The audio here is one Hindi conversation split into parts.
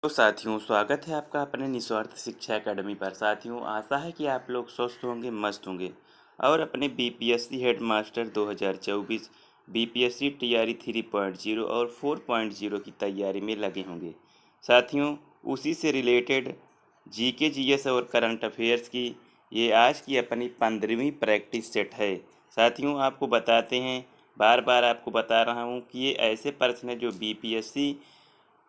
तो साथियों, स्वागत है आपका अपने निस्वार्थ शिक्षा अकेडमी पर। साथियों, आशा है कि आप लोग स्वस्थ होंगे, मस्त होंगे और अपने बीपीएससी हेडमास्टर 2024, बीपीएससी टीआरई 3.0 और 4.0 की तैयारी में लगे होंगे। साथियों, उसी से रिलेटेड जीके, जीएस और करंट अफेयर्स की ये आज की अपनी 15वीं प्रैक्टिस सेट है। साथियों, आपको बताते हैं, बार बार आपको बता रहा हूँ कि ये ऐसे प्रश्न हैं जो बीपीएससी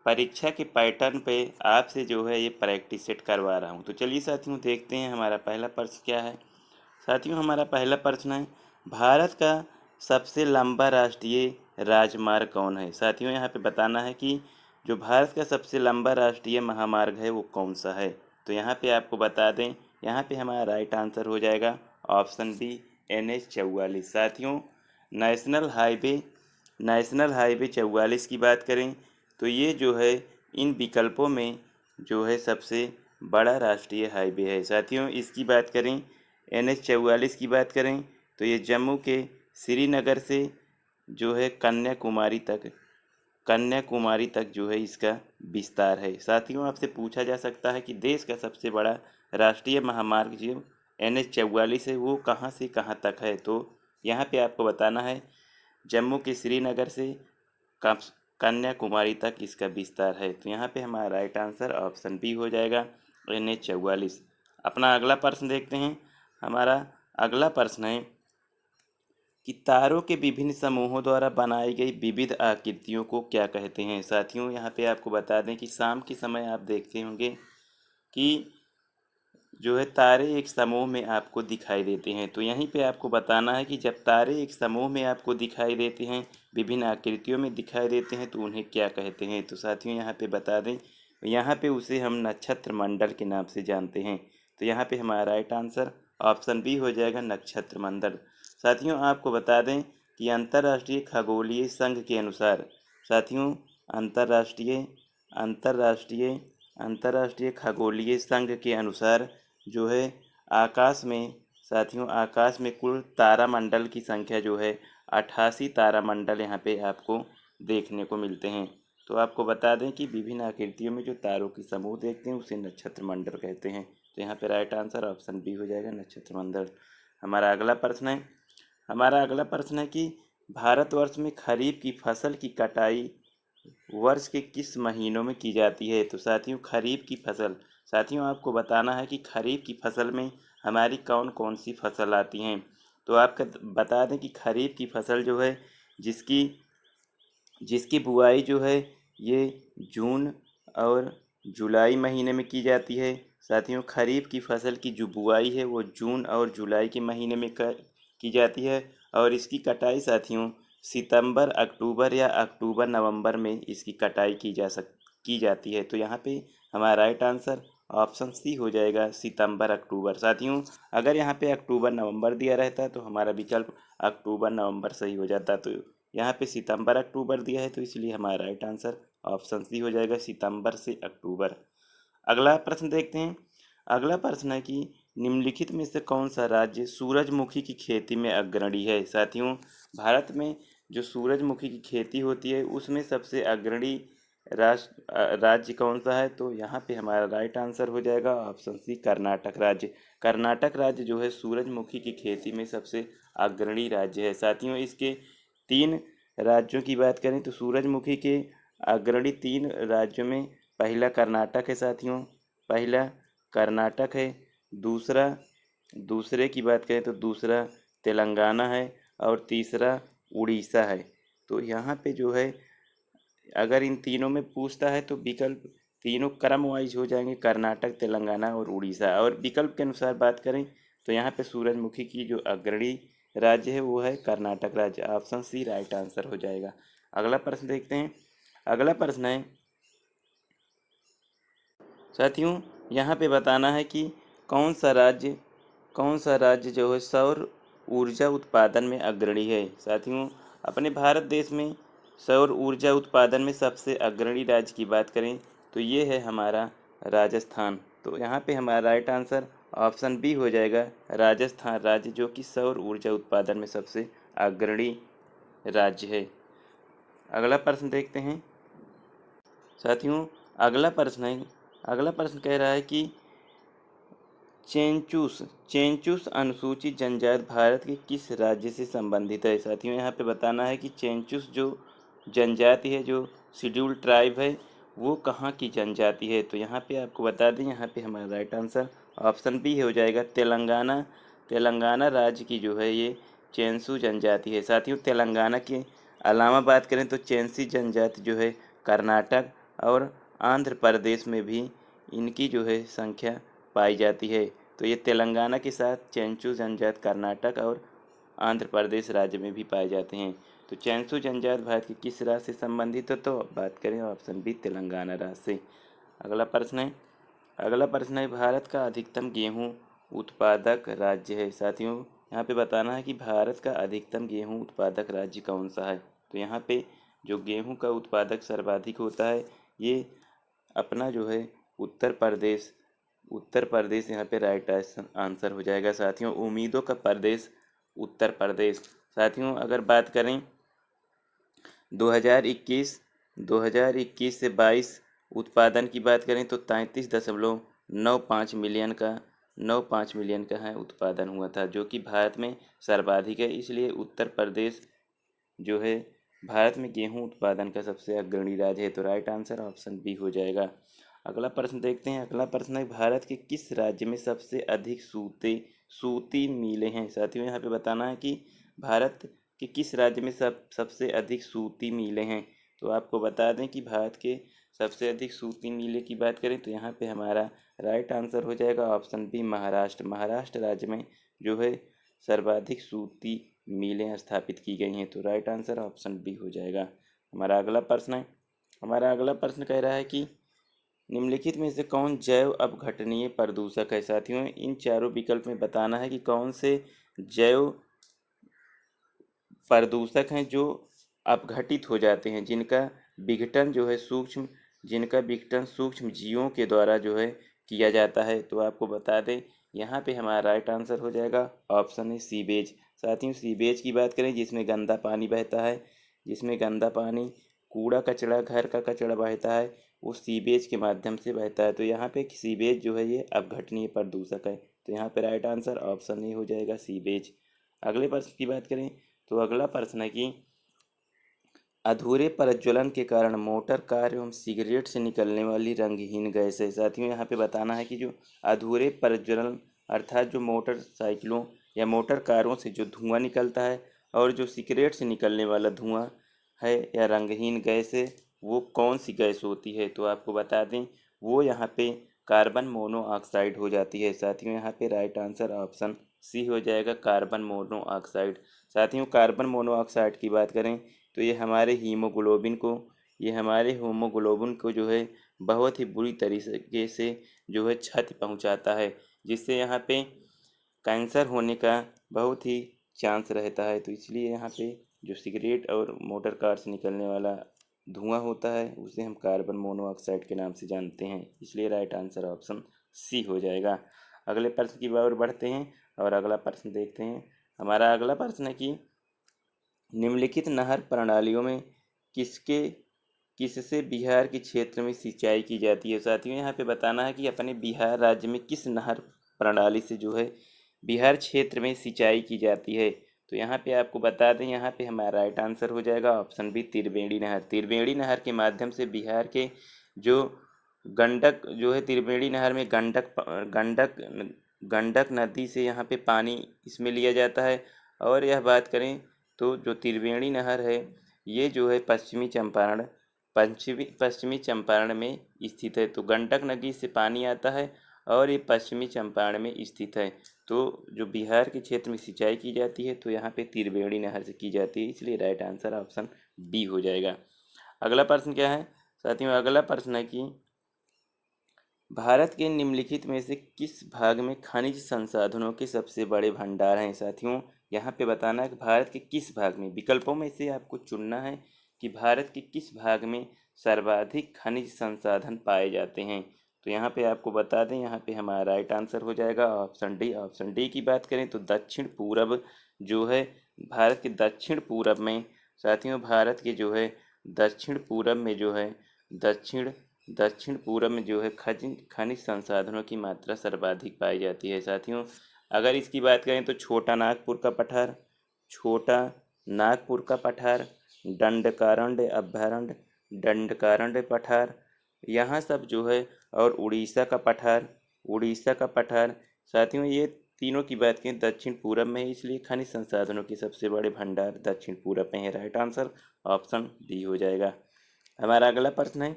परीक्षा के पैटर्न पे आपसे जो है ये प्रैक्टिस सेट करवा रहा हूँ। तो चलिए साथियों, देखते हैं हमारा पहला प्रश्न क्या है। साथियों, हमारा पहला प्रश्न है, भारत का सबसे लंबा राष्ट्रीय राजमार्ग कौन है। साथियों, यहाँ पे बताना है कि जो भारत का सबसे लंबा राष्ट्रीय महामार्ग है वो कौन सा है। तो यहाँ पे आपको बता दें, यहाँ पे हमारा राइट आंसर हो जाएगा ऑप्शन बी, NH 44। साथियों, नेशनल हाईवे नेशनल हाईवे 44 की बात करें तो ये जो है इन विकल्पों में जो है सबसे बड़ा राष्ट्रीय हाईवे है। साथियों, इसकी बात करें, NH 44 की बात करें तो ये जम्मू के श्रीनगर से जो है कन्याकुमारी तक जो है इसका विस्तार है। साथियों, आपसे पूछा जा सकता है कि देश का सबसे बड़ा राष्ट्रीय महामार्ग जो NH 44 है वो कहाँ से कहाँ तक है। तो यहाँ पे आपको बताना है जम्मू के श्रीनगर से कन्याकुमारी तक इसका विस्तार है। तो यहाँ पे हमारा राइट आंसर ऑप्शन बी हो जाएगा, NH 44। अपना अगला प्रश्न देखते हैं। हमारा अगला प्रश्न है कि तारों के विभिन्न समूहों द्वारा बनाई गई विविध आकृतियों को क्या कहते हैं। साथियों, यहाँ पे आपको बता दें कि शाम के समय आप देखते होंगे कि जो है तारे एक समूह में आपको दिखाई देते हैं। तो यहीं पे आपको बताना है कि जब तारे एक समूह में आपको दिखाई देते हैं, विभिन्न आकृतियों में दिखाई देते हैं, तो उन्हें क्या कहते हैं। तो साथियों, यहाँ पे बता दें, यहाँ पे उसे हम नक्षत्र मंडल के नाम से जानते हैं। तो यहाँ पे हमारा राइट आंसर ऑप्शन बी हो जाएगा, नक्षत्र मंडल। साथियों, आपको बता दें कि अंतर्राष्ट्रीय खगोलीय संघ के अनुसार, साथियों, अंतर्राष्ट्रीय अंतर्राष्ट्रीय अंतर्राष्ट्रीय खगोलीय संघ के अनुसार जो है आकाश में, साथियों, आकाश में कुल तारामंडल की संख्या जो है 88 तारामंडल यहाँ पे आपको देखने को मिलते हैं। तो आपको बता दें कि विभिन्न आकृतियों में जो तारों की समूह देखते हैं उसे नक्षत्र मंडल कहते हैं। तो यहाँ पे राइट आंसर ऑप्शन बी हो जाएगा, नक्षत्र मंडल। हमारा अगला प्रश्न है कि भारतवर्ष में खरीफ की फसल की कटाई वर्ष के किस महीनों में की जाती है। तो साथियों, खरीफ की फसल, साथियों, आपको बताना है कि खरीफ की फसल में हमारी कौन कौन सी फसल आती हैं। तो आपका बता दें कि खरीफ की फसल जो है जिसकी जिसकी बुआई जो है ये जून और जुलाई महीने में की जाती है। साथियों, खरीफ की फसल की जो बुआई है वो जून और जुलाई के महीने में की जाती है और इसकी कटाई साथियों सितंबर, अक्टूबर या अक्टूबर नवंबर में इसकी कटाई की जाती है। तो यहाँ पे हमारा राइट आंसर ऑप्शन सी हो जाएगा, सितंबर अक्टूबर। साथियों, अगर यहाँ पे अक्टूबर नवंबर दिया रहता तो हमारा विकल्प अक्टूबर नवंबर सही हो जाता। तो यहाँ पे सितंबर अक्टूबर दिया है तो इसलिए हमारा राइट आंसर ऑप्शन सी हो जाएगा, सितंबर से अक्टूबर। अगला प्रश्न देखते हैं। अगला प्रश्न है कि निम्नलिखित में से कौन सा राज्य सूरजमुखी की खेती में अग्रणी है। साथियों, भारत में जो सूरजमुखी की खेती होती है उसमें सबसे अग्रणी राज्य कौन सा है। तो यहाँ पे हमारा राइट आंसर हो जाएगा ऑप्शन सी, कर्नाटक राज्य। कर्नाटक राज्य जो है सूरजमुखी की खेती में सबसे अग्रणी राज्य है। साथियों, इसके 3 राज्यों की बात करें तो सूरजमुखी के अग्रणी 3 राज्यों में पहला कर्नाटक है। साथियों, पहला कर्नाटक है, दूसरा दूसरे की बात करें तो दूसरा तेलंगाना है और तीसरा उड़ीसा है। तो यहाँ पे जो है अगर इन तीनों में पूछता है तो विकल्प तीनों क्रम वाइज हो जाएंगे, कर्नाटक, तेलंगाना और उड़ीसा। और विकल्प के अनुसार बात करें तो यहाँ पे सूरजमुखी की जो अग्रणी राज्य है वो है कर्नाटक राज्य। ऑप्शन सी राइट आंसर हो जाएगा। अगला प्रश्न देखते हैं। अगला प्रश्न है साथियों, यहाँ पे बताना है कि कौन सा राज्य जो है सौर ऊर्जा उत्पादन में अग्रणी है। साथियों, अपने भारत देश में सौर ऊर्जा उत्पादन में सबसे अग्रणी राज्य की बात करें तो ये है हमारा राजस्थान। तो यहाँ पे हमारा राइट आंसर ऑप्शन बी हो जाएगा, राजस्थान राज्य, जो कि सौर ऊर्जा उत्पादन में सबसे अग्रणी राज्य है। अगला प्रश्न देखते हैं। साथियों, अगला प्रश्न कह रहा है कि चेंचूस चेंचूस अनुसूचित जनजाति भारत के किस राज्य से संबंधित है। साथियों यहाँ पे बताना है कि चेंचूस जो जनजाति है, जो शेड्यूल ट्राइब है, वो कहाँ की जनजाति है। तो यहाँ पे आपको बता दें, यहाँ पे हमारा राइट आंसर ऑप्शन बी हो जाएगा, तेलंगाना। तेलंगाना राज्य की जो है ये चेंसू जनजाति है। साथियों तेलंगाना के अलावा बात करें तो चेंसी जनजाति जो है कर्नाटक और आंध्र प्रदेश में भी इनकी जो है संख्या पाई जाती है। तो ये तेलंगाना के साथ चेंचू जनजाति कर्नाटक और आंध्र प्रदेश राज्य में भी पाए जाते हैं। तो चेंसू जनजाति भारत के किस राज्य से संबंधित है, तो बात करें ऑप्शन बी तेलंगाना राज्य से। अगला प्रश्न है भारत का अधिकतम गेहूं उत्पादक राज्य है। साथियों यहाँ पे बताना है कि भारत का अधिकतम गेहूं उत्पादक राज्य कौन सा है। तो यहाँ पे जो गेहूं का उत्पादक सर्वाधिक होता है ये अपना जो है उत्तर प्रदेश यहाँ पे राइट आंसर हो जाएगा। साथियों उम्मीदों का प्रदेश उत्तर प्रदेश। साथियों अगर बात करें 2021 से 22 उत्पादन की बात करें तो 33.95 मिलियन का है उत्पादन हुआ था, जो कि भारत में सर्वाधिक है। इसलिए उत्तर प्रदेश जो है भारत में गेहूं उत्पादन का सबसे अग्रणी राज्य है। तो राइट आंसर ऑप्शन बी हो जाएगा। अगला प्रश्न देखते हैं। अगला प्रश्न है भारत के किस राज्य में सबसे अधिक सूती मिलें हैं। साथियों यहाँ पे बताना है कि भारत के किस राज्य में सबसे अधिक सूती मिलें हैं। तो आपको बता दें कि भारत के सबसे अधिक सूती मिलें की बात करें तो यहाँ पे हमारा राइट आंसर हो जाएगा ऑप्शन बी महाराष्ट्र राज्य में जो है सर्वाधिक सूती मिलें स्थापित की गई हैं। तो राइट आंसर ऑप्शन बी हो जाएगा। हमारा अगला प्रश्न कह रहा है कि निम्नलिखित में से कौन जैव अपघटनीय प्रदूषक है। साथियों इन चारों विकल्प में बताना है कि कौन से जैव प्रदूषक हैं जो अपघटित हो जाते हैं, जिनका विघटन सूक्ष्म जीवों के द्वारा जो है किया जाता है। तो आपको बता दें यहाँ पे हमारा राइट आंसर हो जाएगा ऑप्शन है सीवेज। साथियों सीवेज की बात करें जिसमें गंदा पानी बहता है, जिसमें गंदा पानी कूड़ा कचरा घर का कचरा बहता है, वो सीवेज के माध्यम से बहता है। तो यहाँ पे सीवेज जो है ये अपघटनीय प्रदूषक है। तो यहाँ पे राइट आंसर ऑप्शन ए हो जाएगा सीवेज। अगले प्रश्न की बात करें तो अगला प्रश्न है कि अधूरे प्रज्वलन के कारण मोटर कार एवं सिगरेट से निकलने वाली रंगहीन गैस है। साथियों यहाँ पे बताना है कि जो अधूरे प्रज्वलन अर्थात जो मोटरसाइकिलों या मोटर कारों से जो धुआं निकलता है और जो सिगरेट से निकलने वाला धुआं है या रंगहीन गैस है, वो कौन सी गैस होती है। तो आपको बता दें वो यहाँ पे कार्बन मोनोऑक्साइड हो जाती है। साथियों यहाँ पे राइट आंसर ऑप्शन सी हो जाएगा कार्बन मोनोऑक्साइड। साथियों कार्बन मोनोऑक्साइड की बात करें तो ये हमारे हीमोग्लोबिन को जो है बहुत ही बुरी तरीके से जो है क्षति पहुंचाता है, जिससे यहाँ पे कैंसर होने का बहुत ही चांस रहता है। तो इसलिए यहाँ पे जो सिगरेट और मोटर कार से निकलने वाला धुआं होता है उसे हम कार्बन मोनोऑक्साइड के नाम से जानते हैं। इसलिए राइट आंसर ऑप्शन सी हो जाएगा। अगले प्रश्न की ओर बढ़ते हैं और अगला प्रश्न देखते हैं। हमारा अगला प्रश्न है कि निम्नलिखित नहर प्रणालियों में किससे बिहार के क्षेत्र में सिंचाई की जाती है। साथियों यहाँ पे बताना है कि अपने बिहार राज्य में किस नहर प्रणाली से जो है बिहार क्षेत्र में सिंचाई की जाती है। तो यहाँ पे आपको बता दें यहाँ पे हमारा राइट आंसर हो जाएगा ऑप्शन बी त्रिवेणी नहर के माध्यम से बिहार के जो गंडक जो है त्रिवेणी नहर में गंडक नदी से यहाँ पे पानी इसमें लिया जाता है। और यह बात करें तो जो त्रिवेणी नहर है ये जो है पश्चिमी चंपारण में स्थित है। तो गंडक नदी से पानी आता है और ये पश्चिमी चंपारण में स्थित है। तो जो बिहार के क्षेत्र में सिंचाई की जाती है तो यहाँ पे त्रिवेणी नहर से की जाती है। इसलिए राइट आंसर ऑप्शन बी हो जाएगा। अगला प्रश्न क्या है साथियों, अगला प्रश्न है कि भारत के निम्नलिखित में से किस भाग में खनिज संसाधनों के सबसे बड़े भंडार हैं। साथियों यहाँ पे बताना है कि भारत के किस भाग में, विकल्पों में से आपको चुनना है कि भारत के किस भाग में सर्वाधिक खनिज संसाधन पाए जाते हैं। तो यहाँ पे आपको बता दें यहाँ पे हमारा राइट आंसर हो जाएगा ऑप्शन डी की बात करें तो दक्षिण पूरब जो है भारत के दक्षिण पूरब में, साथियों भारत के जो है दक्षिण पूरब में जो है दक्षिण दक्षिण पूरब में जो है खनिज संसाधनों की मात्रा सर्वाधिक पाई जाती है। साथियों, अगर इसकी बात करें तो छोटा नागपुर का पठार, छोटा नागपुर का पठार, दंडकारण्य अभयारण्य, दंडकारण्य पठार, यहाँ सब जो है, और उड़ीसा का पठार, उड़ीसा का पठार। साथियों, ये तीनों की बात करें दक्षिण पूरब में है, इसलिए खनिज संसाधनों के सबसे बड़े भंडार दक्षिण पूरब में है। राइट आंसर ऑप्शन डी हो जाएगा। हमारा अगला प्रश्न है,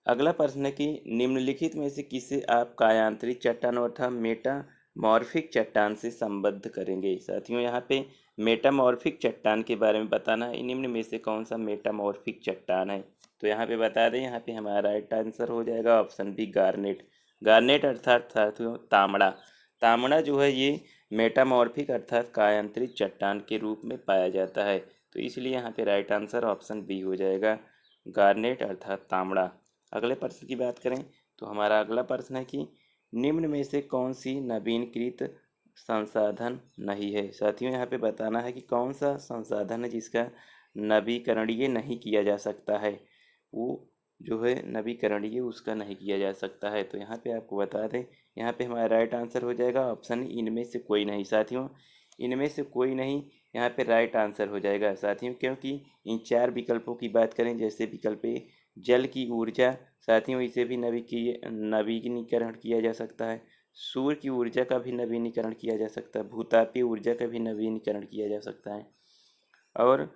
अगला प्रश्न है कि निम्नलिखित में से किसे आप कायांतरित चट्टान अर्थात मेटामॉर्फिक चट्टान से संबद्ध करेंगे। साथियों, यहाँ पे मेटामॉर्फिक चट्टान के बारे में बताना है। निम्न में से कौन सा मेटामॉर्फिक चट्टान है, तो यहाँ पे बता दें, यहाँ पे हमारा राइट आंसर हो जाएगा ऑप्शन बी गार्नेट। गार्नेट अर्थात साथियों तांबड़ा। तांबड़ा जो है ये मेटामॉर्फिक अर्थात कायांतरित चट्टान के रूप में पाया जाता है, तो इसलिए यहाँ पे राइट आंसर ऑप्शन बी हो जाएगा, गार्नेट अर्थात तांबड़ा। अगले प्रश्न की बात करें तो हमारा अगला प्रश्न है कि निम्न में से कौन सी नवीनकृत संसाधन नहीं है। साथियों, यहाँ पे बताना है कि कौन सा संसाधन है जिसका नवीकरणीय नहीं किया जा सकता है, वो जो है नवीकरणीय उसका नहीं किया जा सकता है। तो यहाँ पे आपको बता दें, यहाँ पे हमारा राइट आंसर हो जाएगा ऑप्शन इनमें से कोई नहीं। साथियों, इनमें से कोई नहीं यहाँ पे राइट आंसर हो जाएगा साथियों, क्योंकि इन चार विकल्पों की बात करें, जैसे विकल्प ए जल की ऊर्जा, साथियों इसे भी नवीनीकरण किया जा सकता है। सूर्य की ऊर्जा का भी नवीनीकरण किया जा सकता है, भूतापीय ऊर्जा का भी नवीनीकरण किया जा सकता है, और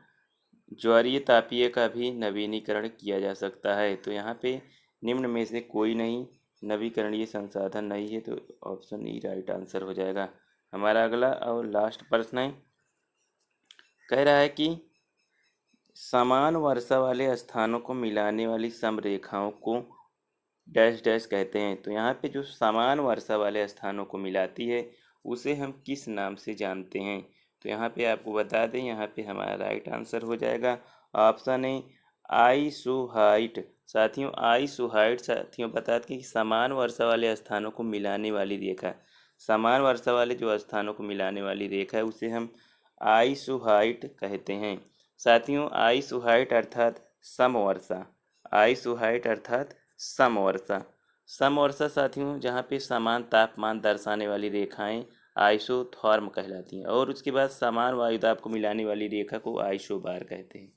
ज्वारीय तापीय का भी नवीनीकरण किया जा सकता है। तो यहाँ पे निम्न में से कोई नहीं नवीकरणीय संसाधन नहीं है, तो ऑप्शन ई राइट आंसर हो जाएगा। हमारा अगला और लास्ट प्रश्न है, कह रहा है कि समान वर्षा वाले स्थानों को मिलाने वाली समरेखाओं को डैश डैश कहते हैं। तो यहाँ पे जो समान वर्षा वाले स्थानों को मिलाती है उसे हम किस नाम से जानते हैं, तो यहाँ पे आपको बता दें, यहाँ पे हमारा राइट आंसर हो जाएगा ऑप्शन ए आइसोहाइट। साथियों, आइसोहाइट साथियों बताते हैं कि समान वर्षा वाले स्थानों को मिलाने वाली रेखा, समान वर्षा वाले जो स्थानों को मिलाने वाली रेखा है उसे हम आइसोहाइट कहते हैं। साथियों, आइसोहाइट अर्थात समवर्षा, आइसोहाइट अर्थात समवर्षा। समवर्षा साथियों जहाँ पे समान तापमान दर्शाने वाली रेखाएं आइसोथर्म कहलाती हैं, और उसके बाद समान वायुदाब को मिलाने वाली रेखा को आइसोबार कहते हैं,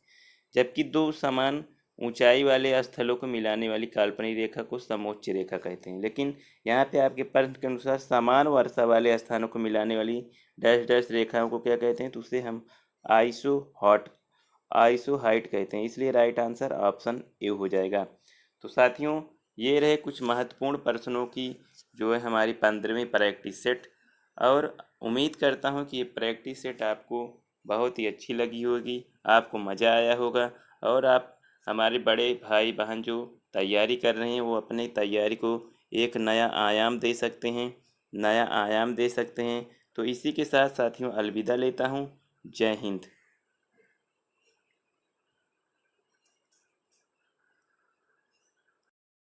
जबकि दो समान ऊंचाई वाले स्थलों को मिलाने वाली काल्पनिक रेखा को समोच्च रेखा कहते हैं। लेकिन यहाँ पे आपके प्रश्न के अनुसार समान वर्षा वाले स्थानों को मिलाने वाली डैश डैश रेखाओं को क्या कहते हैं, तो उसे हम आइसोहॉट आइसोहाइट कहते हैं, इसलिए राइट आंसर ऑप्शन ए हो जाएगा। तो साथियों, ये रहे कुछ महत्वपूर्ण प्रश्नों की जो है हमारी 15वीं प्रैक्टिस सेट, और उम्मीद करता हूँ कि ये प्रैक्टिस सेट आपको बहुत ही अच्छी लगी होगी, आपको मज़ा आया होगा, और आप हमारे बड़े भाई बहन जो तैयारी कर रहे हैं वो अपनी तैयारी को एक नया आयाम दे सकते हैं, नया आयाम दे सकते हैं। तो इसी के साथ साथियों अलविदा लेता हूँ। जय हिंद।